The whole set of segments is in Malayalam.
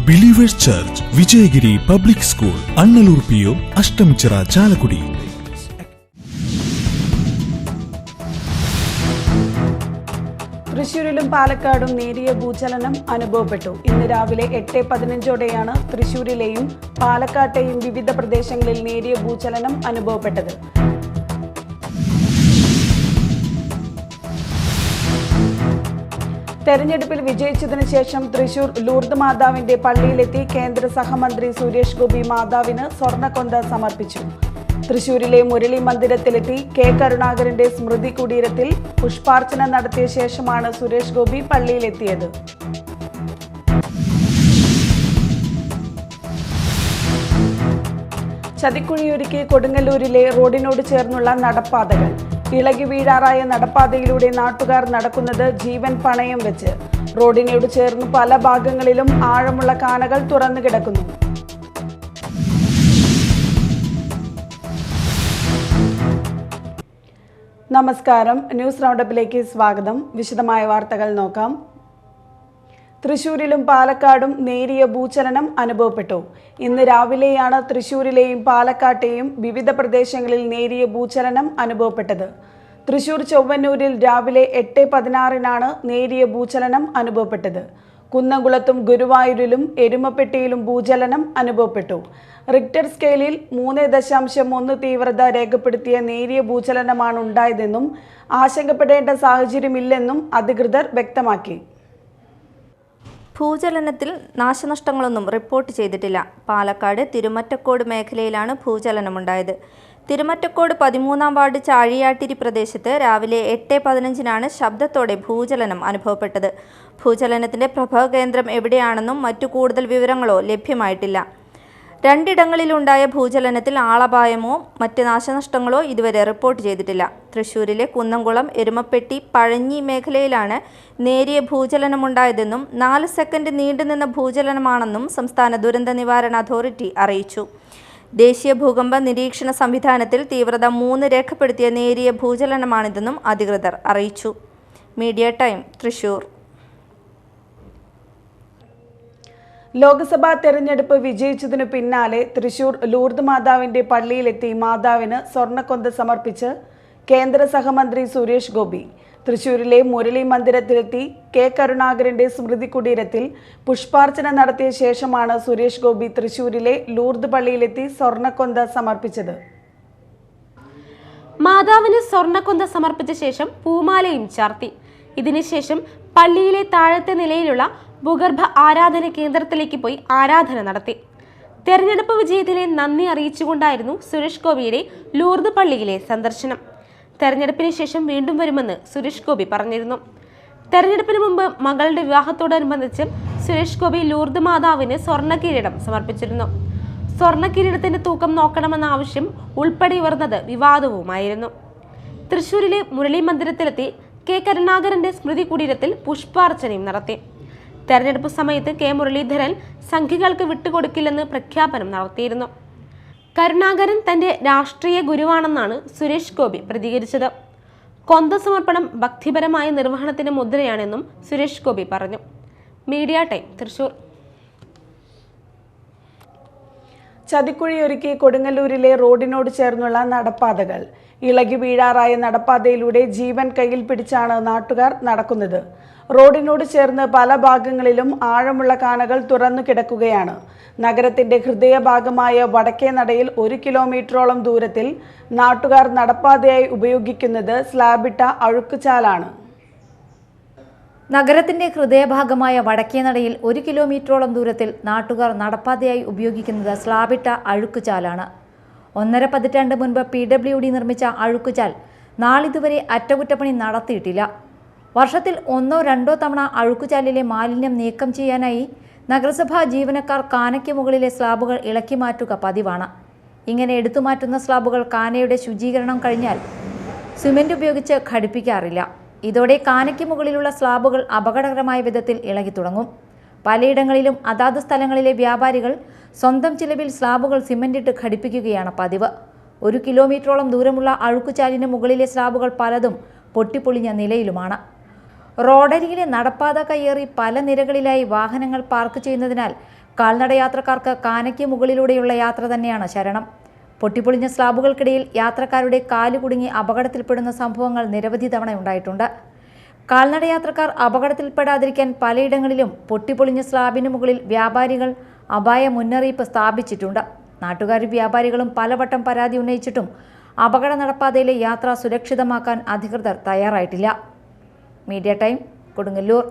Believers Church, Vijayagiri Public School, Annallur PO, Ashtamichira, Chalakudy. തൃശൂരിലും പാലക്കാടും നേരിയ ഭൂചലനം അനുഭവപ്പെട്ടു. ഇന്ന് രാവിലെ 8:15ഓടെയാണ് തൃശൂരിലെയും പാലക്കാട്ടെയും വിവിധ പ്രദേശങ്ങളിൽ നേരിയ ഭൂചലനം അനുഭവപ്പെട്ടത്. തെരഞ്ഞെടുപ്പിൽ വിജയിച്ചതിനു ശേഷം തൃശൂർ ലൂർദ് മാതാവിന്റെ പള്ളിയിലെത്തി കേന്ദ്ര സഹമന്ത്രി സുരേഷ് ഗോപി മാതാവിന് സ്വർണ്ണക്കൊന്ത സമർപ്പിച്ചു. തൃശൂരിലെ മുരളി മന്ദിരത്തിലെത്തി കെ കരുണാകരന്റെ സ്മൃതി കുടീരത്തിൽ പുഷ്പാർച്ചന നടത്തിയ ശേഷമാണ് സുരേഷ് ഗോപി പള്ളിയിലെത്തിയത്. ചതിക്കുഴിയൊരുക്കി കൊടുങ്ങല്ലൂരിലെ റോഡിനോട് ചേർന്നുള്ള നടപ്പാതകൾ. ഇളകി വീഴാറായ നടപ്പാതയിലൂടെ നാട്ടുകാർ നടക്കുന്നത് ജീവൻ പണയം വെച്ച്. റോഡിനോട് ചേർന്ന് പല ഭാഗങ്ങളിലും ആഴമുള്ള കാനകൾ തുറന്നു കിടക്കുന്നു. നമസ്കാരം, ന്യൂസ് റൗണ്ടപ്പിലേക്ക് സ്വാഗതം. വിശദമായ വാർത്തകൾ നോക്കാം. തൃശൂരിലും പാലക്കാടും നേരിയ ഭൂചലനം അനുഭവപ്പെട്ടു. ഇന്ന് രാവിലെയാണ് തൃശൂരിലെയും പാലക്കാട്ടെയും വിവിധ പ്രദേശങ്ങളിൽ നേരിയ ഭൂചലനം അനുഭവപ്പെട്ടത്. തൃശൂർ ചൊവ്വന്നൂരിൽ രാവിലെ 8:16 നേരിയ ഭൂചലനം അനുഭവപ്പെട്ടത്. കുന്നംകുളത്തും ഗുരുവായൂരിലും എരുമപ്പെട്ടിയിലും ഭൂചലനം അനുഭവപ്പെട്ടു. റിക്ടർ സ്കെയിലിൽ 3.1 തീവ്രത രേഖപ്പെടുത്തിയ നേരിയ ഭൂചലനമാണ് ഉണ്ടായതെന്നും ആശങ്കപ്പെടേണ്ട സാഹചര്യമില്ലെന്നും അധികൃതർ വ്യക്തമാക്കി. ഭൂചലനത്തിൽ നാശനഷ്ടങ്ങളൊന്നും റിപ്പോർട്ട് ചെയ്തിട്ടില്ല. പാലക്കാട് തിരുമറ്റക്കോട് മേഖലയിലാണ് ഭൂചലനമുണ്ടായത്. തിരുമറ്റക്കോട് 13-ാം വാർഡ് ചാഴിയാട്ടിരി പ്രദേശത്ത് രാവിലെ 8:15 ശബ്ദത്തോടെ ഭൂചലനം അനുഭവപ്പെട്ടത്. ഭൂചലനത്തിന്റെ പ്രഭവകേന്ദ്രം എവിടെയാണെന്നും മറ്റു കൂടുതൽ വിവരങ്ങളോ ലഭ്യമായിട്ടില്ല. രണ്ടിടങ്ങളിലുണ്ടായ ഭൂചലനത്തിൽ ആളപായമോ മറ്റ് നാശനഷ്ടങ്ങളോ ഇതുവരെ റിപ്പോർട്ട് ചെയ്തിട്ടില്ല. തൃശൂരിലെ കുന്നംകുളം, എരുമപ്പെട്ടി, പഴഞ്ഞി മേഖലയിലാണ് നേരിയ ഭൂചലനമുണ്ടായതെന്നും 4 സെക്കൻഡ് നീണ്ടുനിന്ന ഭൂചലനമാണെന്നും സംസ്ഥാന ദുരന്ത നിവാരണ അതോറിറ്റി അറിയിച്ചു. ദേശീയ ഭൂകമ്പ നിരീക്ഷണ സംവിധാനത്തിൽ തീവ്രത 3 രേഖപ്പെടുത്തിയ നേരിയ ഭൂചലനമാണിതെന്നും അധികൃതർ അറിയിച്ചു. Media Time, Thrissur. ലോക്സഭാ തെരഞ്ഞെടുപ്പ് വിജയിച്ചതിനു പിന്നാലെ തൃശൂർ ലൂർദ് മാതാവിന്റെ പള്ളിയിലെത്തി മാതാവിന് സ്വർണ്ണക്കൊന്ത സമർപ്പിച്ച് കേന്ദ്ര സഹമന്ത്രി സുരേഷ് ഗോപി. തൃശൂരിലെ മുരളി മന്ദിരത്തിലെത്തി കെ കരുണാകരന്റെ സ്മൃതി കുടീരത്തിൽ പുഷ്പാർച്ചന നടത്തിയ ശേഷമാണ് സുരേഷ് ഗോപി തൃശൂരിലെ ലൂർദ് പള്ളിയിലെത്തി സ്വർണ്ണക്കൊന്ത സമർപ്പിച്ചത്. മാതാവിന് സ്വർണ്ണക്കൊന്ത സമർപ്പിച്ച ശേഷം പൂമാലയും ചാർത്തി. ഇതിനുശേഷം പള്ളിയിലെ താഴത്തെ നിലയിലുള്ള ഭൂഗർഭ ആരാധന കേന്ദ്രത്തിലേക്ക് പോയി ആരാധന നടത്തി. തെരഞ്ഞെടുപ്പ് വിജയത്തിലെ നന്ദി അറിയിച്ചുകൊണ്ടായിരുന്നു സുരേഷ് ഗോപിയുടെ ലൂർദ് പള്ളിയിലെ സന്ദർശനം. തെരഞ്ഞെടുപ്പിന് ശേഷം വീണ്ടും വരുമെന്ന് സുരേഷ് ഗോപി പറഞ്ഞിരുന്നു. തെരഞ്ഞെടുപ്പിന് മുമ്പ് മകളുടെ വിവാഹത്തോടനുബന്ധിച്ച് സുരേഷ് ഗോപി ലൂർദ് മാതാവിന് സ്വർണ്ണ കിരീടം സമർപ്പിച്ചിരുന്നു. സ്വർണ്ണ കിരീടത്തിന്റെ തൂക്കം നോക്കണമെന്ന ആവശ്യം ഉൾപ്പെടെ ഉയർന്നത് വിവാദവുമായിരുന്നു. തൃശൂരിലെ മുരളി മന്ദിരത്തിലെത്തി കെ കരുണാകരന്റെ സ്മൃതി കുടീരത്തിൽ പുഷ്പാർച്ചനയും നടത്തി. തെരഞ്ഞെടുപ്പ് സമയത്ത് കെ മുരളീധരൻ സംഘികൾക്ക് വിട്ടുകൊടുക്കില്ലെന്ന് പ്രഖ്യാപനം നടത്തിയിരുന്നു. കരുണാകരൻ തന്റെ രാഷ്ട്രീയ ഗുരുവാണെന്നാണ് സുരേഷ് ഗോപി പ്രതികരിച്ചത്. കൊന്ത സമർപ്പണം ഭക്തിപരമായ നിർവഹണത്തിന്റെ മുദ്രയാണെന്നും സുരേഷ് ഗോപി പറഞ്ഞു. Media Time, Thrissur. ചതിക്കുഴിയൊരുക്കി കൊടുങ്ങല്ലൂരിലെ റോഡിനോട് ചേർന്നുള്ള നടപ്പാതകൾ. ഇളകി വീഴാറായ നടപ്പാതയിലൂടെ ജീവൻ കയ്യിൽ പിടിച്ചാണ് നാട്ടുകാർ നടക്കുന്നത്. റോഡിനോട് ചേർന്ന് പല ഭാഗങ്ങളിലും ആഴമുള്ള കാനകൾ തുറന്നു കിടക്കുകയാണ്. നഗരത്തിന്റെ ഹൃദയഭാഗമായ വടക്കേനടയിൽ 1 കിലോമീറ്ററോളം ദൂരത്തിൽ നാട്ടുകാർ നടപ്പാതയായി ഉപയോഗിക്കുന്നത് സ്ലാബിട്ട അഴുക്കുചാലാണ്. നഗരത്തിന്റെ ഹൃദയഭാഗമായ വടക്കേനടയിൽ 1 കിലോമീറ്ററോളം ദൂരത്തിൽ നാട്ടുകാർ നടപ്പാതയായി ഉപയോഗിക്കുന്നത് സ്ലാബിട്ട അഴുക്കുചാലാണ്. 1.5 പതിറ്റാണ്ട് മുൻപ് PWD നിർമ്മിച്ച അഴുക്കുചാൽ നാളിതുവരെ അറ്റകുറ്റപ്പണി നടത്തിയിട്ടില്ല. വർഷത്തിൽ 1-2 തവണ അഴുക്കുചാലിലെ മാലിന്യം നീക്കം ചെയ്യാനായി നഗരസഭാ ജീവനക്കാർ കാനയ്ക്ക് മുകളിലെ സ്ലാബുകൾ ഇളക്കി മാറ്റുക പതിവാണ്. ഇങ്ങനെ എടുത്തുമാറ്റുന്ന സ്ലാബുകൾ കാനയുടെ ശുചീകരണം കഴിഞ്ഞാൽ സിമന്റ് ഉപയോഗിച്ച് ഘടിപ്പിക്കാറില്ല. ഇതോടെ കാനയ്ക്ക് മുകളിലുള്ള സ്ലാബുകൾ അപകടകരമായ വിധത്തിൽ ഇളകി തുടങ്ങും. പലയിടങ്ങളിലും അതാത് സ്ഥലങ്ങളിലെ വ്യാപാരികൾ സ്വന്തം ചിലവിൽ സ്ലാബുകൾ സിമന്റിട്ട് ഘടിപ്പിക്കുകയാണ് പതിവ്. 1 കിലോമീറ്ററോളം ദൂരമുള്ള അഴുക്കുചാലിന് മുകളിലെ സ്ലാബുകൾ പലതും പൊട്ടിപ്പൊളിഞ്ഞ നിലയിലുമാണ്. റോഡരികിലെ നടപ്പാത കയ്യേറി പല നിരകളിലായി വാഹനങ്ങൾ പാർക്ക് ചെയ്യുന്നതിനാൽ കാൽനടയാത്രക്കാർക്ക് കാനയ്ക്ക് മുകളിലൂടെയുള്ള യാത്ര തന്നെയാണ് ശരണം. പൊട്ടിപ്പൊളിഞ്ഞ സ്ലാബുകൾക്കിടയിൽ യാത്രക്കാരുടെ കാല് കുടുങ്ങി അപകടത്തിൽപ്പെടുന്ന സംഭവങ്ങൾ നിരവധി തവണ ഉണ്ടായിട്ടുണ്ട്. കാൽനടയാത്രക്കാർ അപകടത്തിൽപ്പെടാതിരിക്കാൻ പലയിടങ്ങളിലും പൊട്ടിപ്പൊളിഞ്ഞ സ്ലാബിന് മുകളിൽ വ്യാപാരികൾ അപായ മുന്നറിയിപ്പ് സ്ഥാപിച്ചിട്ടുണ്ട്. നാട്ടുകാരും വ്യാപാരികളും പലവട്ടം പരാതി ഉന്നയിച്ചിട്ടും അപകട നടപ്പാതയിലെ യാത്ര സുരക്ഷിതമാക്കാൻ അധികൃതർ തയ്യാറായിട്ടില്ല. Media time, Kodungallur.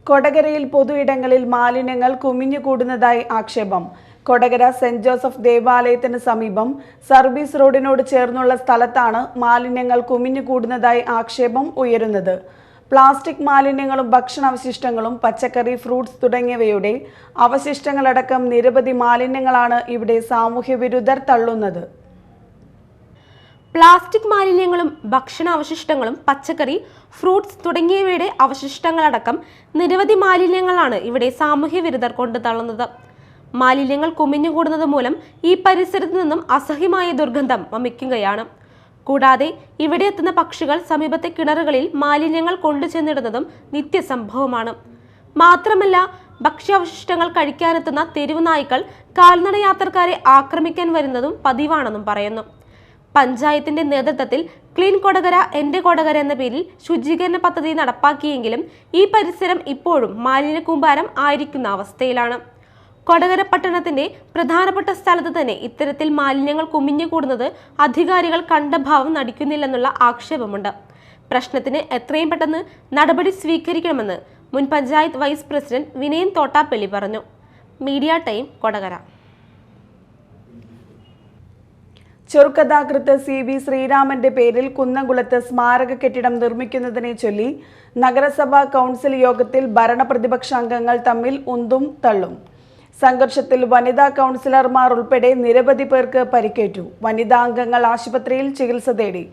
കൊടകരയിൽ പൊതു ഇടങ്ങളിൽ മാലിന്യങ്ങൾ കുമിഞ്ഞുകൂടുന്നതായി ആക്ഷേപം. കൊടകര സെന്റ് ജോസഫ് ദേവാലയത്തിന് സമീപം സർവീസ് റോഡിനോട് ചേർന്നുള്ള സ്ഥലത്താണ് മാലിന്യങ്ങൾ കുമിഞ്ഞുകൂടുന്നതായി ആക്ഷേപം ഉയരുന്നത്. പ്ലാസ്റ്റിക് മാലിന്യങ്ങളും ഭക്ഷണാവശിഷ്ടങ്ങളും പച്ചക്കറി, ഫ്രൂട്ട്സ് തുടങ്ങിയവയുടെ അവശിഷ്ടങ്ങളടക്കം നിരവധി മാലിന്യങ്ങളാണ് ഇവിടെ സാമൂഹ്യവിരുദ്ധർ തള്ളുന്നത്. പ്ലാസ്റ്റിക് മാലിന്യങ്ങളും ഭക്ഷണാവശിഷ്ടങ്ങളും പച്ചക്കറി, ഫ്രൂട്ട്സ് തുടങ്ങിയവയുടെ അവശിഷ്ടങ്ങളടക്കം നിരവധി മാലിന്യങ്ങളാണ് ഇവിടെ സാമൂഹ്യവിരുദ്ധർ കൊണ്ടു തള്ളുന്നത്. മാലിന്യങ്ങൾ കുമിഞ്ഞുകൂടുന്നത് മൂലം ഈ പരിസരത്ത് നിന്നും അസഹ്യമായ ദുർഗന്ധം വമിക്കുകയാണ്. കൂടാതെ ഇവിടെ എത്തുന്ന പക്ഷികൾ സമീപത്തെ കിണറുകളിൽ മാലിന്യങ്ങൾ കൊണ്ടുചെന്നിടുന്നതും നിത്യസംഭവമാണ്. മാത്രമല്ല, ഭക്ഷ്യാവശിഷ്ടങ്ങൾ കഴിക്കാനെത്തുന്ന തെരുവ് നായ്ക്കൾ കാൽനട യാത്രക്കാരെ ആക്രമിക്കാൻ വരുന്നതും പതിവാണെന്നും പറയുന്നു. പഞ്ചായത്തിന്റെ നേതൃത്വത്തിൽ ക്ലീൻ കൊടകര എന്റെ കൊടകര എന്ന പേരിൽ ശുചീകരണ പദ്ധതി നടപ്പാക്കിയെങ്കിലും ഈ പരിസരം ഇപ്പോഴും മാലിന്യ കൂമ്പാരം ആയിരിക്കുന്ന അവസ്ഥയിലാണ്. കൊടകര പട്ടണത്തിന്റെ പ്രധാനപ്പെട്ട സ്ഥലത്ത് തന്നെ ഇത്തരത്തിൽ മാലിന്യങ്ങൾ കുമിഞ്ഞുകൂടുന്നത് അധികാരികൾ കണ്ട ഭാവം നടിക്കുന്നില്ലെന്നുള്ള ആക്ഷേപമുണ്ട്. പ്രശ്നത്തിന് എത്രയും പെട്ടെന്ന് നടപടി സ്വീകരിക്കണമെന്ന് മുൻ പഞ്ചായത്ത് വൈസ് പ്രസിഡന്റ് വിനയൻ തോട്ടാപ്പള്ളി പറഞ്ഞു. Media Time, Kodakara. ചെറുകഥാകൃത്ത് CB ശ്രീരാമന്റെ പേരിൽ കുന്നംകുളത്ത് സ്മാരക കെട്ടിടം നിർമ്മിക്കുന്നതിനെ ചൊല്ലി നഗരസഭാ കൗൺസിൽ യോഗത്തിൽ ഭരണപ്രതിപക്ഷ അംഗങ്ങൾ തമ്മിൽ ഉന്തും തള്ളും. സംഘർഷത്തിൽ വനിതാ കൗൺസിലർമാർ ഉൾപ്പെടെ നിരവധി പേർക്ക് പരിക്കേറ്റു. വനിതാ അംഗങ്ങൾ ആശുപത്രിയിൽ ചികിത്സ തേടി.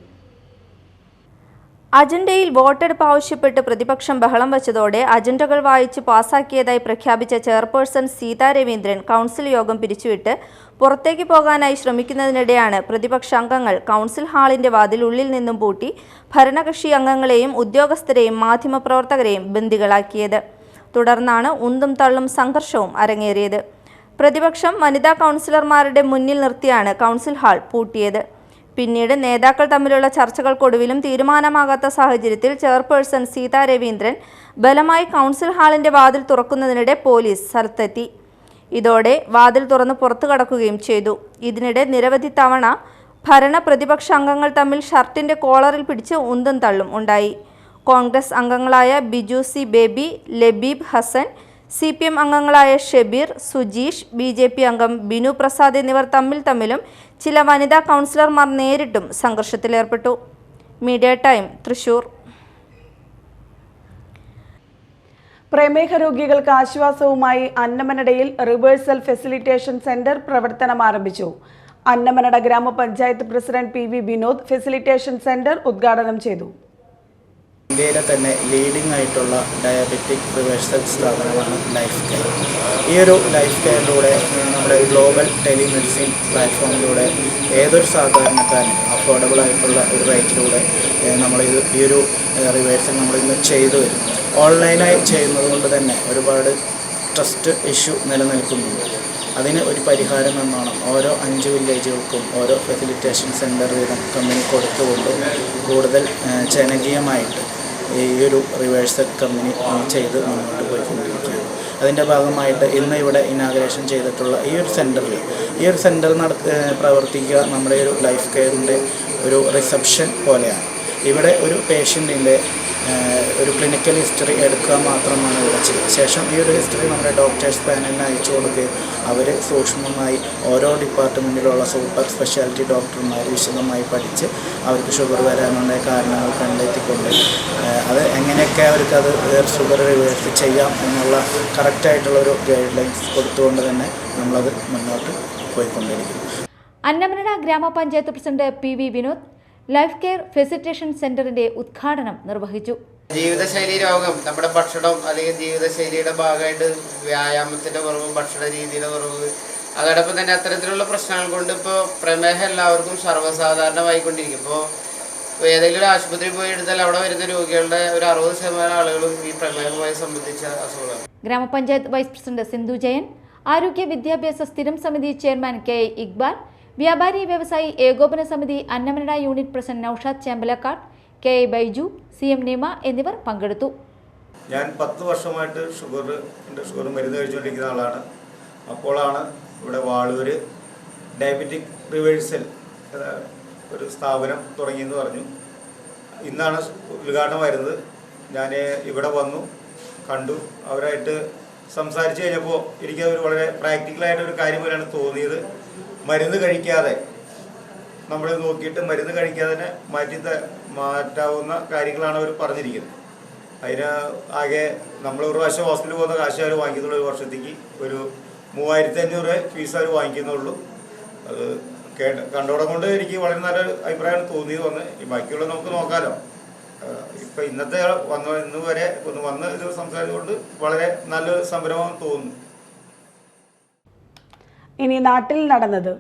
അജണ്ടയിൽ വോട്ടെടുപ്പ് ആവശ്യപ്പെട്ട് പ്രതിപക്ഷം ബഹളം വച്ചതോടെ അജണ്ടകൾ വായിച്ച് പാസാക്കിയതായി പ്രഖ്യാപിച്ച ചെയർപേഴ്സൺ സീതാ രവീന്ദ്രൻ കൗൺസിൽ യോഗം പിരിച്ചുവിട്ട് പുറത്തേക്ക് പോകാനായി ശ്രമിക്കുന്നതിനിടെയാണ് പ്രതിപക്ഷ അംഗങ്ങൾ കൗൺസിൽ ഹാളിന്റെ വാതിൽ ഉള്ളിൽ നിന്നും പൂട്ടി ഭരണകക്ഷി അംഗങ്ങളെയും ഉദ്യോഗസ്ഥരെയും മാധ്യമപ്രവർത്തകരെയും ബന്ദികളാക്കിയത്. തുടർന്നാണ് ഉന്തും തള്ളും സംഘർഷവും അരങ്ങേറിയത്. പ്രതിപക്ഷം വനിതാ കൗൺസിലർമാരുടെ മുന്നിൽ നിർത്തിയാണ് കൗൺസിൽ ഹാൾ പൂട്ടിയത്. പിന്നീട് നേതാക്കൾ തമ്മിലുള്ള ചർച്ചകൾക്കൊടുവിലും തീരുമാനമാകാത്ത സാഹചര്യത്തിൽ ചെയർപേഴ്സൺ സീതാ രവീന്ദ്രൻ ബലമായി കൗൺസിൽ ഹാളിന്റെ വാതിൽ തുറക്കുന്നതിനിടെ പോലീസ് സ്ഥലത്തെത്തി. ഇതോടെ വാതിൽ തുറന്ന് പുറത്തു കടക്കുകയും ചെയ്തു. ഇതിനിടെ നിരവധി തവണ ഭരണ പ്രതിപക്ഷ അംഗങ്ങൾ തമ്മിൽ ഷർട്ടിന്റെ കോളറിൽ പിടിച്ച് ഉന്തും തള്ളും ഉണ്ടായി. കോൺഗ്രസ് അംഗങ്ങളായ ബിജു സി ബേബി, ലബീബ് ഹസൻ, CPM അംഗങ്ങളായ ഷബീർ, സുജീഷ്, BJP അംഗം ബിനു പ്രസാദ് എന്നിവർ തമ്മിലും ചില വനിതാ കൗൺസിലർമാർ നേരിട്ടും സംഘർഷത്തിലേർപ്പെട്ടു. Media Time, Thrissur. പ്രമേഹ രോഗികൾക്ക് ആശ്വാസവുമായി അന്നമനടയിൽ റിവേഴ്സൽ ഫെസിലിറ്റേഷൻ സെന്റർ പ്രവർത്തനം ആരംഭിച്ചു. അന്നമനട ഗ്രാമപഞ്ചായത്ത് president PV Vinod facilitation centre ഉദ്ഘാടനം ചെയ്തു. ഇന്ത്യയിലെ തന്നെ ലീഡിംഗ് ആയിട്ടുള്ള ഡയബറ്റിക് റിവേഴ്സൽ സ്ഥാപനമാണ് ലൈഫ് കെയർ. ഈ ഒരു ലൈഫ് കെയറിലൂടെ നമ്മുടെ ഗ്ലോബൽ ടെലിമെഡിസിൻ പ്ലാറ്റ്ഫോമിലൂടെ ഏതൊരു സാധാരണക്കാരനും അഫോർഡബിൾ ആയിട്ടുള്ള ഒരു റേറ്റിലൂടെ നമ്മൾ ഈ ഒരു റിവേഴ്സൽ നമ്മളിന്ന് ചെയ്തു വരും. ഓൺലൈനായി ചെയ്യുന്നത് കൊണ്ട് തന്നെ ഒരുപാട് ട്രസ്റ്റ് ഇഷ്യൂ നിലനിൽക്കുന്നുണ്ട്. അതിന് ഒരു പരിഹാരം എന്നോണം ഓരോ 5 വില്ലേജുകൾക്കും ഓരോ ഫെസിലിറ്റേഷൻ സെൻറ്റർ വീതം കമ്പനി കൊടുത്തുകൊണ്ട് കൂടുതൽ ജനകീയമായിട്ട് ഈ ഒരു റിവേഴ്സൽ കമ്പനി ചെയ്ത് മുന്നോട്ട് പോയിക്കൊണ്ടിരിക്കുകയാണ്. അതിൻ്റെ ഭാഗമായിട്ട് ഇന്ന് ഇവിടെ ഇനാഗുറേഷൻ ചെയ്തിട്ടുള്ള ഈ ഒരു സെൻറ്റർ പ്രവർത്തിക്കുക നമ്മുടെ ഒരു ലൈഫ് കെയറിൻ്റെ ഒരു റിസപ്ഷൻ പോലെയാണ്. ഇവിടെ ഒരു പേഷ്യൻറ്റിൻ്റെ ഒരു ക്ലിനിക്കൽ ഹിസ്റ്ററി എടുക്കുക മാത്രമാണ് ഇവിടെ ചെയ്യുക. ശേഷം ഈ ഒരു ഹിസ്റ്ററി നമ്മുടെ ഡോക്ടേഴ്സ് പാനലിന് അയച്ചു കൊടുക്കുകയും അവർ സൂക്ഷ്മമായി ഓരോ ഡിപ്പാർട്ട്മെൻറ്റിലുള്ള സൂപ്പർ സ്പെഷ്യാലിറ്റി ഡോക്ടർമാർ വിശദമായി പഠിച്ച് അവർക്ക് ഷുഗർ വരാനുള്ള കാരണങ്ങൾ കണ്ടെത്തിക്കൊണ്ട് അത് എങ്ങനെയൊക്കെ അവർക്ക് അത് ഷുഗർ റിവേഴ്സ് ചെയ്യാം എന്നുള്ള കറക്റ്റായിട്ടുള്ളൊരു ഗൈഡ് ലൈൻസ് കൊടുത്തുകൊണ്ട് തന്നെ നമ്മളത് മുന്നോട്ട് പോയിക്കൊണ്ടിരിക്കുന്നു. അന്നമനട ഗ്രാമപഞ്ചായത്ത് president PV Vinod life care facilitation സെന്ററിന്റെ ഉദ്ഘാടനം നിർവഹിച്ചു. ജീവിതശൈലി രോഗം നമ്മുടെ ഭക്ഷണം അല്ലെങ്കിൽ ജീവിതശൈലിയുടെ ഭാഗമായിട്ട് വ്യായാമത്തിൻ്റെ കുറവ്, ഭക്ഷണ രീതിയുടെ കുറവ്, അതോടൊപ്പം തന്നെ അത്തരത്തിലുള്ള പ്രശ്നങ്ങൾ കൊണ്ട് ഇപ്പോൾ പ്രമേഹം എല്ലാവർക്കും സർവ്വസാധാരണമായിക്കൊണ്ടിരിക്കും. ഇപ്പോൾ ഏതെങ്കിലും ഒരു ആശുപത്രി പോയി എടുത്താൽ അവിടെ വരുന്ന രോഗികളുടെ ഒരു 60% ആളുകളും ഈ പ്രമേഹവുമായി സംബന്ധിച്ച അസുഖങ്ങളാണ്. ഗ്രാമപഞ്ചായത്ത് വൈസ് പ്രസിഡന്റ് സിന്ധു ജയൻ, ആരോഗ്യ വിദ്യാഭ്യാസ സ്ഥിരം സമിതി ചെയർമാൻ കെ ഇക്ബാൽ, വ്യാപാരി വ്യവസായി ഏകോപന സമിതി Annamanada unit president Noushad Chembalakkad, K Baiju, CM Nima എന്നിവർ പങ്കെടുത്തു. ഞാൻ 10 വർഷമായിട്ട് ഷുഗർ മരുന്ന് കഴിച്ചുകൊണ്ടിരിക്കുന്ന ആളാണ്. അപ്പോഴാണ് ഇവിടെ വാളൂർ ഡയബറ്റിക് റിവേഴ്സൽ ഒരു സ്ഥാപനം തുടങ്ങിയെന്ന് പറഞ്ഞു. ഇന്നാണ് ഉദ്ഘാടനം വരുന്നത്. ഞാൻ ഇവിടെ വന്നു, കണ്ടു, അവരായിട്ട് സംസാരിച്ച് കഴിഞ്ഞപ്പോൾ എനിക്കതൊരു വളരെ പ്രാക്ടിക്കലായിട്ടൊരു കാര്യം പോലെയാണ് തോന്നിയത്. മരുന്ന് കഴിക്കാതെ നമ്മൾ നോക്കിയിട്ട് മരുന്ന് കഴിക്കാതെ തന്നെ മാറ്റാവുന്ന കാര്യങ്ങളാണ് അവർ പറഞ്ഞിരിക്കുന്നത്. അതിന് ആകെ നമ്മൾ ഒരു പ്രാവശ്യം ഹോസ്പിറ്റലിൽ പോകുന്ന കാശ് അവർ വാങ്ങിക്കുന്നുള്ളൂ. ഒരു വർഷത്തേക്ക് ഒരു 3500 ഫീസ് അവർ വാങ്ങിക്കുന്നുള്ളൂ. അത് കണ്ടോടെ കൊണ്ട് എനിക്ക് വളരെ നല്ലൊരു അഭിപ്രായമാണ് തോന്നിയത്. ബാക്കിയുള്ളത് നമുക്ക് നോക്കാമല്ലോ. ഇപ്പം ഇന്നത്തെ ഇന്ന് വരെ വന്ന് ഇത് സംസാരിച്ചുകൊണ്ട് വളരെ നല്ലൊരു സംരംഭം തോന്നുന്നു. ഇനി നാട്ടിൽ നടന്നത്.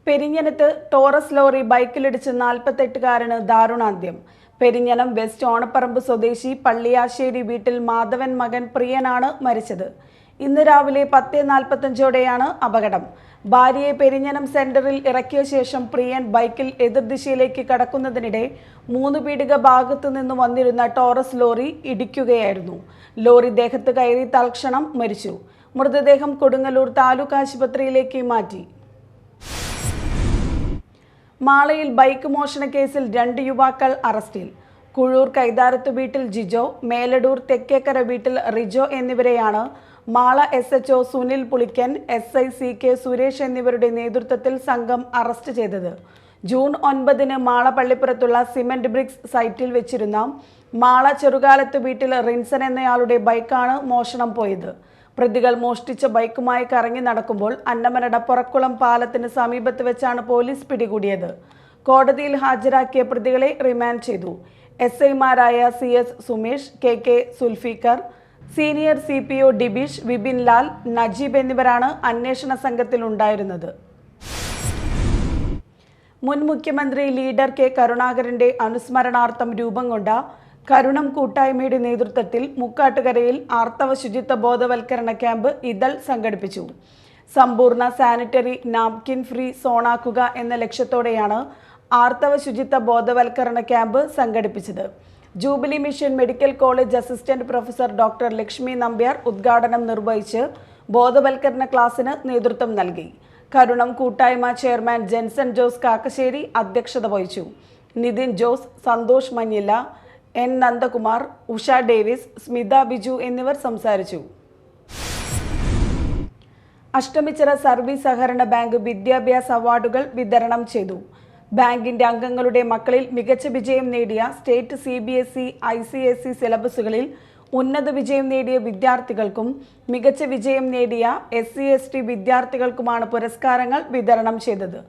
പെരിഞ്ഞനത്ത് ടോറസ് ലോറി ബൈക്കിലിടിച്ച് 48-കാരന് ദാരുണാന്ത്യം. പെരിഞ്ഞനം വെസ്റ്റ് ഓണപ്പറമ്പ് സ്വദേശി പള്ളിയാശ്ശേരി വീട്ടിൽ മാധവൻ മകൻ പ്രിയനാണ് മരിച്ചത്. ഇന്ന് രാവിലെ 10:45ഓടെയാണ് അപകടം. ഭാര്യയെ പെരിഞ്ഞനം സെന്ററിൽ ഇറക്കിയ ശേഷം പ്രിയൻ ബൈക്കിൽ എതിർദിശയിലേക്ക് കടക്കുന്നതിനിടെ 3 പീടിക ഭാഗത്തു നിന്ന് വന്നിരുന്ന ടോറസ് ലോറി ഇടിക്കുകയായിരുന്നു. ലോറി ദേഹത്ത് കയറി തൽക്ഷണം മരിച്ചു. മൃതദേഹം കൊടുങ്ങല്ലൂർ താലൂക്ക് ആശുപത്രിയിലേക്ക് മാറ്റി. മാളയിൽ ബൈക്ക് മോഷണ കേസിൽ 2 യുവാക്കൾ അറസ്റ്റിൽ. കുഴൂർ കൈതാരത്ത് വീട്ടിൽ ജിജോ, മേലടൂർ തെക്കേക്കര വീട്ടിൽ റിജോ എന്നിവരെയാണ് Mala SHO Sunil Pulickan, SI CK Suresh എന്നിവരുടെ നേതൃത്വത്തിൽ സംഘം അറസ്റ്റ് ചെയ്തത്. ജൂൺ 9-ന് മാള പള്ളിപ്പുറത്തുള്ള സിമന്റ് ബ്രിക്സ് സൈറ്റിൽ വെച്ചിരുന്ന മാള ചെറുകാലത്ത് വീട്ടിൽ റിൻസൻ എന്നയാളുടെ ബൈക്കാണ് മോഷണം പോയത്. പ്രതികൾ മോഷ്ടിച്ച ബൈക്കുമായി കറങ്ങി നടക്കുമ്പോൾ അന്നമനട പുറക്കുളം പാലത്തിന് സമീപത്ത് വെച്ചാണ് പോലീസ് പിടികൂടിയത്. കോടതിയിൽ ഹാജരാക്കിയ പ്രതികളെ റിമാൻഡ് ചെയ്തു. SIമാരായ CS Sumesh, KK Sulfikar, senior CPO Dibeesh, Vipin Lal, Najeeb എന്നിവരാണ് അന്വേഷണ സംഘത്തിലുണ്ടായിരുന്നത്. മുൻ മുഖ്യമന്ത്രി ലീഡർ K കരുണാകരന്റെ അനുസ്മരണാർത്ഥം രൂപം കൊണ്ട കരുണം കൂട്ടായ്മയുടെ നേതൃത്വത്തിൽ മുക്കാട്ടുകരയിൽ ആർത്തവ ശുചിത്വ ബോധവൽക്കരണ ക്യാമ്പ് ഇതൾ സംഘടിപ്പിച്ചു. സമ്പൂർണ്ണ സാനിറ്ററി നാപ്കിൻ ഫ്രീ സോണാക്കുക എന്ന ലക്ഷ്യത്തോടെയാണ് ആർത്തവ ശുചിത്വ ബോധവൽക്കരണ ക്യാമ്പ് സംഘടിപ്പിച്ചത്. Jubilee mission medical college assistant professor doctor Lakshmi Nambiar ഉദ്ഘാടനം നിർവഹിച്ച് ബോധവൽക്കരണ ക്ലാസിന് നേതൃത്വം നൽകി. കരുണം കൂട്ടായ്മ ചെയർമാൻ ജെൻസൺ ജോസ് കാക്കശ്ശേരി അധ്യക്ഷത വഹിച്ചു. നിതിൻ ജോസ്, സന്തോഷ് മഞ്ഞില്ല, N നന്ദകുമാർ, ഉഷ ഡേവിസ്, സ്മിത ബിജു എന്നിവർ സംസാരിച്ചു. അഷ്ടമിച്ചിറ സർവീസ് സഹകരണ ബാങ്ക് വിദ്യാഭ്യാസ അവാർഡുകൾ വിതരണം ചെയ്തു. ബാങ്കിന്റെ അംഗങ്ങളുടെ മക്കളിൽ മികച്ച വിജയം നേടിയ സ്റ്റേറ്റ് CBSE ICSE സിലബസുകളിൽ ഉന്നത വിജയം നേടിയ വിദ്യാർത്ഥികൾക്കും മികച്ച വിജയം നേടിയ SC/ST വിദ്യാർത്ഥികൾക്കുമാണ് പുരസ്കാരങ്ങൾ വിതരണം ചെയ്തത്.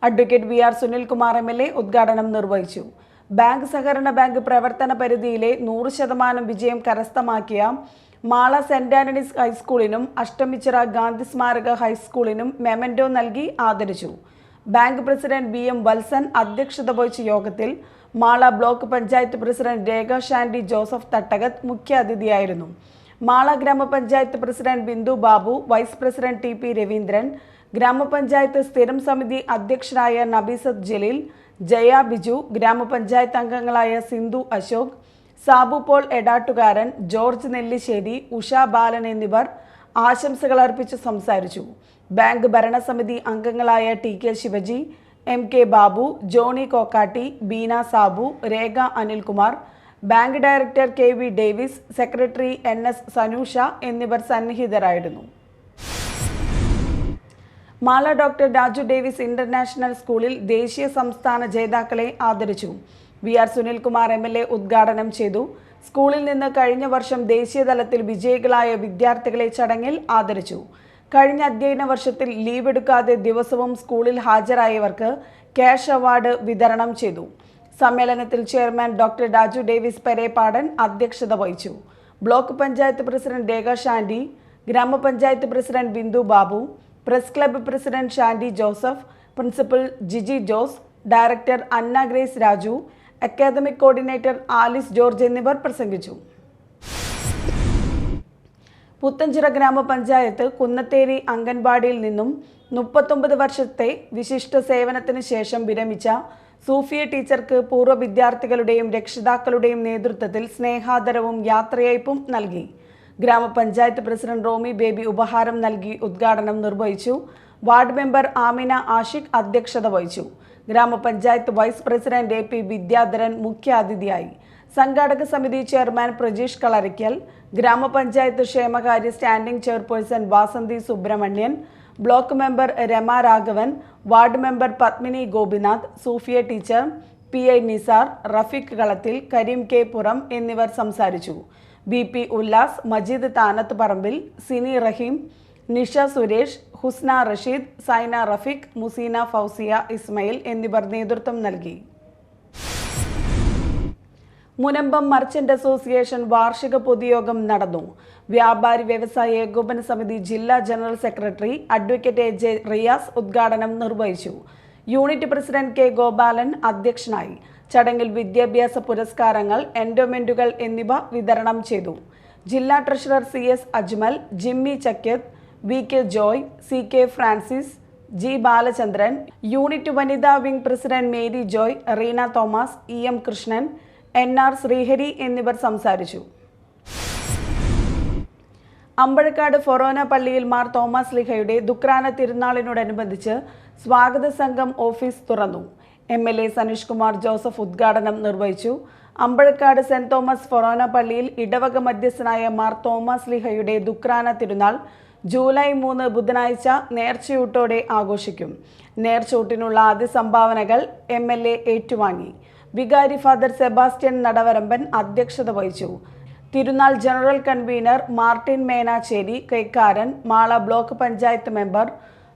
അഡ്വക്കേറ്റ് VR സുനിൽകുമാർ MLA ഉദ്ഘാടനം നിർവഹിച്ചു. ബാങ്ക് സഹകരണ ബാങ്ക് പ്രവർത്തന പരിധിയിലെ 100% വിജയം കരസ്ഥമാക്കിയ മാള സെന്റ് ആന്റണീസ് ഹൈസ്കൂളിനും അഷ്ടമിച്ചിറ ഗാന്ധി സ്മാരക ഹൈസ്കൂളിനും മെമന്റോ നൽകി ആദരിച്ചു. ബാങ്ക് പ്രസിഡന്റ് BM വത്സൻ അധ്യക്ഷത വഹിച്ച യോഗത്തിൽ മാള ബ്ലോക്ക് പഞ്ചായത്ത് പ്രസിഡന്റ് രേഖ ഷാൻഡി ജോസഫ് തട്ടകത്ത് മുഖ്യാതിഥിയായിരുന്നു. മാള ഗ്രാമപഞ്ചായത്ത് president Bindu Babu, vice president TP Raveendran, ഗ്രാമപഞ്ചായത്ത് സ്ഥിരം സമിതി അധ്യക്ഷരായ നബീസത്ത് ജലീൽ, ജയ ബിജു, ഗ്രാമപഞ്ചായത്ത് അംഗങ്ങളായ സിന്ധു അശോക്, സാബു പോൾ എടാട്ടുകാരൻ, ജോർജ് നെല്ലിശ്ശേരി, ഉഷ ബാലൻ എന്നിവർ ആശംസകൾ അർപ്പിച്ച് സംസാരിച്ചു. ബാങ്ക് ഭരണസമിതി അംഗങ്ങളായ TK Shivaji, MK Babu, Johny Kokkatti, Beena Sabu, Rekha Anilkumar, bank director KV Davis, secretary NS Sanusha എന്നിവർ സന്നിഹിതരായിരുന്നു. മാള ഡോക്ടർ രാജു ഡേവിസ് ഇന്റർനാഷണൽ സ്കൂളിൽ ദേശീയ സംസ്ഥാന ജേതാക്കളെ ആദരിച്ചു. VR സുനിൽകുമാർ MLA ഉദ്ഘാടനം ചെയ്തു. സ്കൂളിൽ നിന്ന് കഴിഞ്ഞ വർഷം ദേശീയ തലത്തിൽ വിജയികളായ വിദ്യാർത്ഥികളെ ചടങ്ങിൽ ആദരിച്ചു. കഴിഞ്ഞ അധ്യയന വർഷത്തിൽ ലീവ് എടുക്കാതെ ദിവസവും സ്കൂളിൽ ഹാജരായവർക്ക് ക്യാഷ് അവാർഡ് വിതരണം ചെയ്തു. സമ്മേളനത്തിൽ ചെയർമാൻ ഡോക്ടർ രാജു ഡേവിസ് പെരേപ്പാടൻ അധ്യക്ഷത വഹിച്ചു. ബ്ലോക്ക് പഞ്ചായത്ത് പ്രസിഡന്റ് രേഖ ഷാൻഡി, ഗ്രാമപഞ്ചായത്ത് president Bindu Babu, press club president Shandy Joseph, principal Jiji Jose, director Anna Grace Raju, academic coordinator Alice George എന്നിവർ പ്രസംഗിച്ചു. പുത്തഞ്ചിറ ഗ്രാമപഞ്ചായത്ത് കുന്നത്തേരി അംഗൻവാടിയിൽ നിന്നും 39 വർഷത്തെ വിശിഷ്ട സേവനത്തിന് ശേഷം വിരമിച്ച സൂഫിയ ടീച്ചർക്ക് പൂർവ്വ വിദ്യാർത്ഥികളുടെയും രക്ഷിതാക്കളുടെയും നേതൃത്വത്തിൽ സ്നേഹാദരവും യാത്രയയപ്പും നൽകി. ഗ്രാമപഞ്ചായത്ത് പ്രസിഡന്റ് റോമി ബേബി ഉപഹാരം നൽകി ഉദ്ഘാടനം നിർവഹിച്ചു. വാർഡ് മെമ്പർ ആമിന ആഷിഖ് അധ്യക്ഷത വഹിച്ചു. ഗ്രാമപഞ്ചായത്ത് വൈസ് പ്രസിഡന്റ് AP വിദ്യാധരൻ മുഖ്യാതിഥിയായി. സംഘാടക സമിതി ചെയർമാൻ പ്രജീഷ് കളരിക്കൽ, ഗ്രാമപഞ്ചായത്ത് ക്ഷേമകാര്യ standing chairperson Vasanthi Subrahmanyan, block member Rama Raghavan, ward member Padmini Gopinath, Sufiya teacher, PI Nisar, Rafeeq Kalathil, Kareem K പുറം എന്നിവർ സംസാരിച്ചു. BP ഉല്ലാസ്, മജീദ് താനത്ത് പറമ്പിൽ, സിനി റഹീം, നിഷ സുരേഷ്, ഹുസ്ന റഷീദ്, സൈന റഫീഖ്, മുസീന ഫൗസിയ ഇസ്മയിൽ എന്നിവർ നേതൃത്വം നൽകി. മുനമ്പം മർച്ചന്റ് അസോസിയേഷൻ വാർഷിക പൊതുയോഗം നടന്നു. വ്യാപാരി വ്യവസായ ഏകോപന സമിതി ജില്ലാ general secretary advocate AJ Riyas ഉദ്ഘാടനം നിർവഹിച്ചു. യൂണിറ്റ് പ്രസിഡന്റ് K ഗോപാലൻ അധ്യക്ഷനായി. ചടങ്ങിൽ വിദ്യാഭ്യാസ പുരസ്കാരങ്ങൾ, എൻഡോമെന്റുകൾ എന്നിവ വിതരണം ചെയ്തു. ജില്ലാ treasurer CS Ajmal, Jimmy Chakkath, VK Joy, CK Francis, G Balachandran, unit വനിതാ wing president Mary Joy, Reena Thomas, EM Krishnan, NR Sreehari എന്നിവർ സംസാരിച്ചു. അമ്പഴക്കാട് ഫൊറോന പള്ളിയിൽ മാർ തോമസ് ലീഹയുടെ ദുക്രാന തിരുനാളിനോടനുബന്ധിച്ച് സ്വാഗത സംഘം ഓഫീസ് തുറന്നു. MLA സനീഷ് കുമാർ ജോസഫ് ഉദ്ഘാടനം നിർവഹിച്ചു. അമ്പഴക്കാട് സെന്റ് തോമസ് ഫൊറോന പള്ളിയിൽ ഇടവക മധ്യസ്ഥനായ മാർ തോമസ് ലീഹയുടെ ദുക്രാന തിരുനാൾ ജൂലൈ 3 ബുധനാഴ്ച നേർച്ചയൂട്ടോടെ ആഘോഷിക്കും. നേർച്ചയൂട്ടിനുള്ള ആദ്യ സംഭാവനകൾ MLA ഏറ്റുവാങ്ങി. വികാരി ഫാദർ സെബാസ്റ്റ്യൻ നടവരമ്പൻ അധ്യക്ഷത വഹിച്ചു. തിരുനാൾ ജനറൽ കൺവീനർ മാർട്ടിൻ മേനാച്ചേരി കൈക്കാരൻ, മാള ബ്ലോക്ക് പഞ്ചായത്ത് മെമ്പർ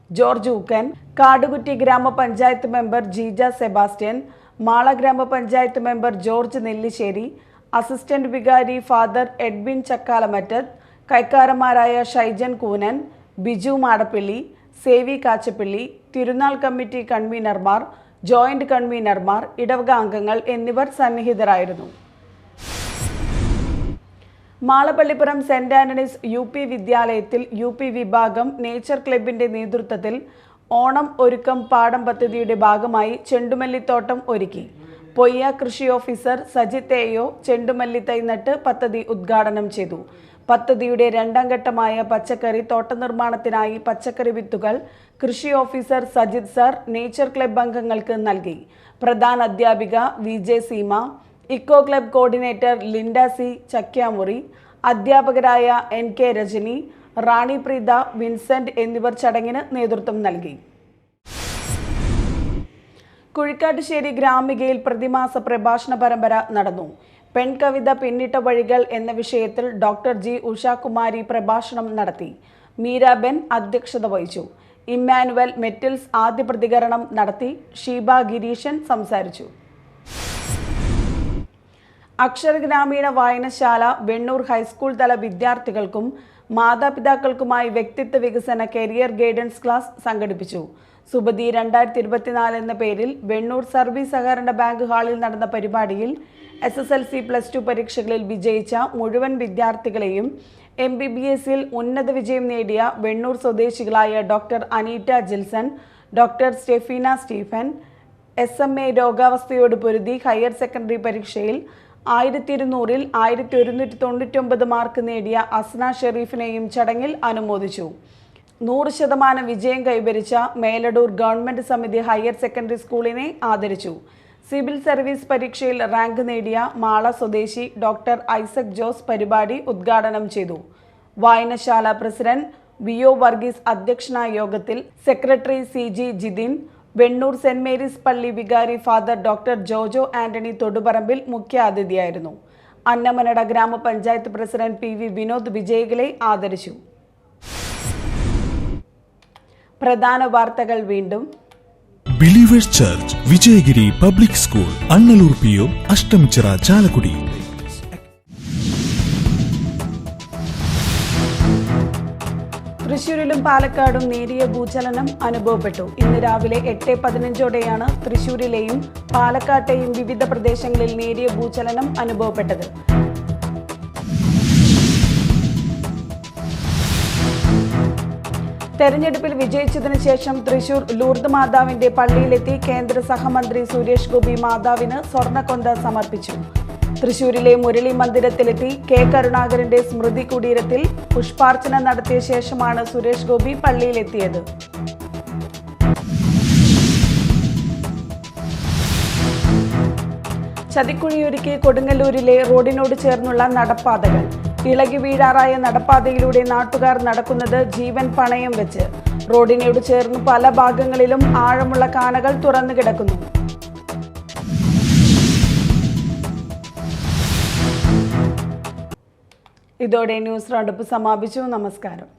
ജോർജ് ഊക്കൻ, കാടുകുറ്റി ഗ്രാമപഞ്ചായത്ത് മെമ്പർ ജീജ സെബാസ്റ്റ്യൻ, മാള ഗ്രാമപഞ്ചായത്ത് മെമ്പർ ജോർജ് നെല്ലിശ്ശേരി, അസിസ്റ്റന്റ് വികാരി ഫാദർ എഡ്വിൻ ചക്കാലമറ്റത്ത്, കൈക്കാരന്മാരായ ഷൈജൻ കൂനൻ, ബിജു മാടപ്പള്ളി, സേവി കാച്ചപ്പള്ളി, തിരുനാൾ കമ്മിറ്റി കൺവീനർമാർ, ജോയിന്റ് കൺവീനർമാർ, ഇടവക അംഗങ്ങൾ എന്നിവർ സന്നിഹിതരായിരുന്നു. മാളപ്പള്ളിപ്പുറം സെന്റ് ആന്റണീസ് UP വിദ്യാലയത്തിൽ UP വിഭാഗം നേച്ചർ ക്ലബിന്റെ നേതൃത്വത്തിൽ ഓണം ഒരുക്കം പാഠം പദ്ധതിയുടെ ഭാഗമായി ചെണ്ടുമല്ലിത്തോട്ടം ഒരുക്കി. പൊയ്യ കൃഷി ഓഫീസർ സജിത് AO ചെണ്ടുമല്ലി തൈ നട്ട് പദ്ധതി ഉദ്ഘാടനം ചെയ്തു. പദ്ധതിയുടെ രണ്ടാം ഘട്ടമായ പച്ചക്കറി തോട്ട നിർമ്മാണത്തിനായി പച്ചക്കറി വിത്തുകൾ കൃഷി officer Sajith sir nature club അംഗങ്ങൾക്ക് നൽകി. പ്രധാന അധ്യാപിക VJ Seema, eco club coordinator Linda C ചക്യാമുറി, അധ്യാപകരായ NK രജനി, റാണി പ്രീത, വിൻസെന്റ് എന്നിവർ ചടങ്ങിന് നേതൃത്വം നൽകി. കുഴിക്കാട്ടുശ്ശേരി ഗ്രാമികയിൽ പ്രതിമാസ പ്രഭാഷണ പരമ്പര നടന്നു. പെൺകവിത പിന്നിട്ട വഴികൾ എന്ന വിഷയത്തിൽ ഡോക്ടർ G ഉഷാകുമാരി പ്രഭാഷണം നടത്തി. മീരാബെൻ അധ്യക്ഷത വഹിച്ചു. ഇമ്മാനുവൽ മെറ്റിൽസ് ആദ്യ പ്രതികരണം നടത്തി. ഷീബ ഗിരീശൻ സംസാരിച്ചു. അക്ഷര ഗ്രാമീണ വായനശാല വെണ്ണൂർ ഹൈസ്കൂൾ തല വിദ്യാർത്ഥികൾക്കും മാതാപിതാക്കൾക്കുമായി വ്യക്തിത്വ വികസന കരിയർ ഗൈഡൻസ് ക്ലാസ് സംഘടിപ്പിച്ചു. സുബദി 2024 എന്ന പേരിൽ വെണ്ണൂർ സർവീസ് സഹകരണ ബാങ്ക് ഹാളിൽ നടന്ന പരിപാടിയിൽ SSLC+2 പരീക്ഷകളിൽ വിജയിച്ച മുഴുവൻ വിദ്യാർത്ഥികളെയും MBBSൽ ഉന്നത വിജയം നേടിയ വെണ്ണൂർ സ്വദേശികളായ doctor Aneeta Jilson, doctor Stephina Stephen, SMA രോഗാവസ്ഥയോട് പൊരുതി ഹയർ സെക്കൻഡറി പരീക്ഷയിൽ 1200-ൽ 1199 മാർക്ക് നേടിയ അസ്ന ഷെരീഫിനെയും ചടങ്ങിൽ അനുമോദിച്ചു. 100% വിജയം കൈവരിച്ച മേലടൂർ ഗവൺമെന്റ് സമിതി ഹയർ സെക്കൻഡറി സ്കൂളിനെ ആദരിച്ചു. സിവിൽ സർവീസ് പരീക്ഷയിൽ റാങ്ക് നേടിയ മാള സ്വദേശി ഡോക്ടർ ഐസക് ജോസ് പരിപാടി ഉദ്ഘാടനം ചെയ്തു. വായനശാല പ്രസിഡന്റ് VO വർഗീസ് അധ്യക്ഷനായ യോഗത്തിൽ secretary CG Jithin, Vennur Saint Mary's പള്ളി വികാരി ഫാദർ ഡോക്ടർ ജോജോ ആന്റണി തൊടുപറമ്പിൽ മുഖ്യാതിഥിയായിരുന്നു. അന്നമനട ഗ്രാമപഞ്ചായത്ത് പ്രസിഡന്റ് PV വിനോദ് വിജയികളെ ആദരിച്ചു. പ്രധാന വാർത്തകൾ വീണ്ടും. Believers Church, Vijayagiri Public School, Annallur PO, Ashtamichira, Chalakudy. തൃശൂരിലും പാലക്കാടും നേരിയ ഭൂചലനം അനുഭവപ്പെട്ടു. ഇന്ന് രാവിലെ 8:15ഓടെയാണ് തൃശൂരിലെയും പാലക്കാട്ടെയും വിവിധ പ്രദേശങ്ങളിൽ നേരിയ ഭൂചലനം അനുഭവപ്പെട്ടത്. തെരഞ്ഞെടുപ്പിൽ വിജയിച്ചതിനു ശേഷം തൃശൂർ ലൂർദ് മാതാവിന്റെ പള്ളിയിലെത്തി കേന്ദ്ര സഹമന്ത്രി സുരേഷ് ഗോപി മാതാവിന് സ്വർണ്ണക്കൊന്ത സമർപ്പിച്ചു. തൃശൂരിലെ മുരളി മന്ദിരത്തിലെത്തി കെ കരുണാകരന്റെ സ്മൃതി കുടീരത്തിൽ പുഷ്പാർച്ചന നടത്തിയ ശേഷമാണ് സുരേഷ് ഗോപി പള്ളിയിലെത്തിയത്. ചതിക്കുഴിയൊരുക്കി കൊടുങ്ങല്ലൂരിലെ റോഡിനോട് ചേർന്നുള്ള നടപ്പാതകൾ. ഇളകി വീഴാറായ നടപ്പാതയിലൂടെ നാട്ടുകാർ നടക്കുന്നത് ജീവൻ പണയം വെച്ച്. റോഡിനോട് ചേർന്ന് പല ഭാഗങ്ങളിലും ആഴമുള്ള കാനകൾ തുറന്നു കിടക്കുന്നു. ഇതോടെ ന്യൂസ് റൗണ്ടപ്പ് സമാപിച്ചു. നമസ്കാരം.